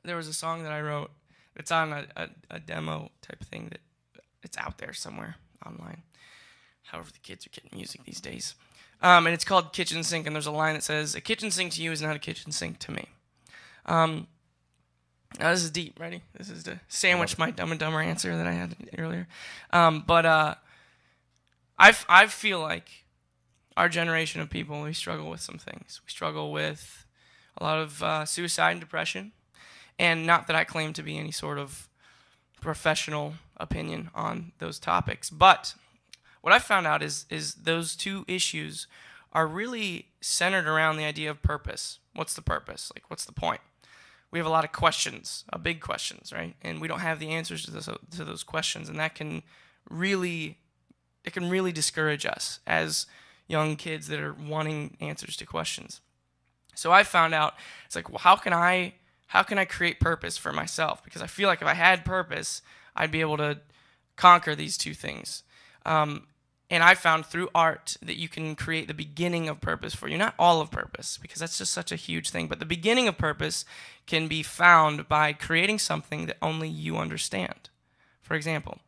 there was a song that I wrote. It's on a demo type thing that it's out there somewhere online. However, the kids are getting music these days. And it's called Kitchen Sink, and there's a line that says, "A kitchen sink to you is not a kitchen sink to me." Now this is deep. Ready? This is to sandwich my Dumb and Dumber answer that I had earlier. But I feel like our generation of people, we struggle with some things. We struggle with a lot of suicide and depression. And not that I claim to be any sort of professional opinion on those topics, but what I found out is those two issues are really centered around the idea of purpose. What's the purpose? Like, what's the point? We have a lot of questions, big questions, right? And we don't have the answers to those questions, and that can really discourage us as young kids that are wanting answers to questions. So I found out, it's like, well, how can I create purpose for myself? Because I feel like if I had purpose, I'd be able to conquer these two things. And I found through art that you can create the beginning of purpose for you. Not all of purpose, because that's just such a huge thing. But the beginning of purpose can be found by creating something that only you understand. For example,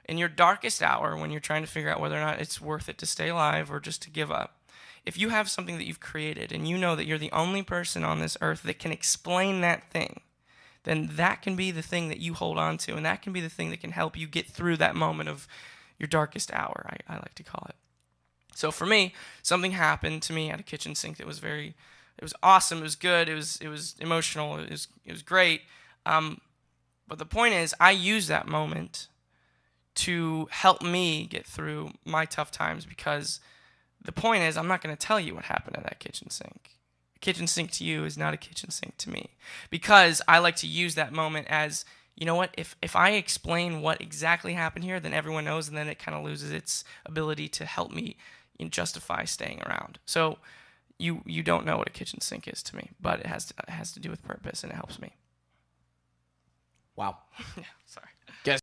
in your darkest hour, when you're trying to figure out whether or not it's worth it to stay alive or just to give up, if you have something that you've created and you know that you're the only person on this earth that can explain that thing, then that can be the thing that you hold on to, and that can be the thing that can help you get through that moment of your darkest hour, I like to call it. So for me, something happened to me at a kitchen sink that was it was awesome, it was good, it was emotional, it was great. But the point is, I used that moment to help me get through my tough times, because the point is, I'm not going to tell you what happened at that kitchen sink. A kitchen sink to you is not a kitchen sink to me, because I like to use that moment as, you know what, if I explain what exactly happened here, then everyone knows, and then it kind of loses its ability to help me justify staying around. So you don't know what a kitchen sink is to me, but it has to do with purpose, and it helps me. Wow. Yeah, sorry.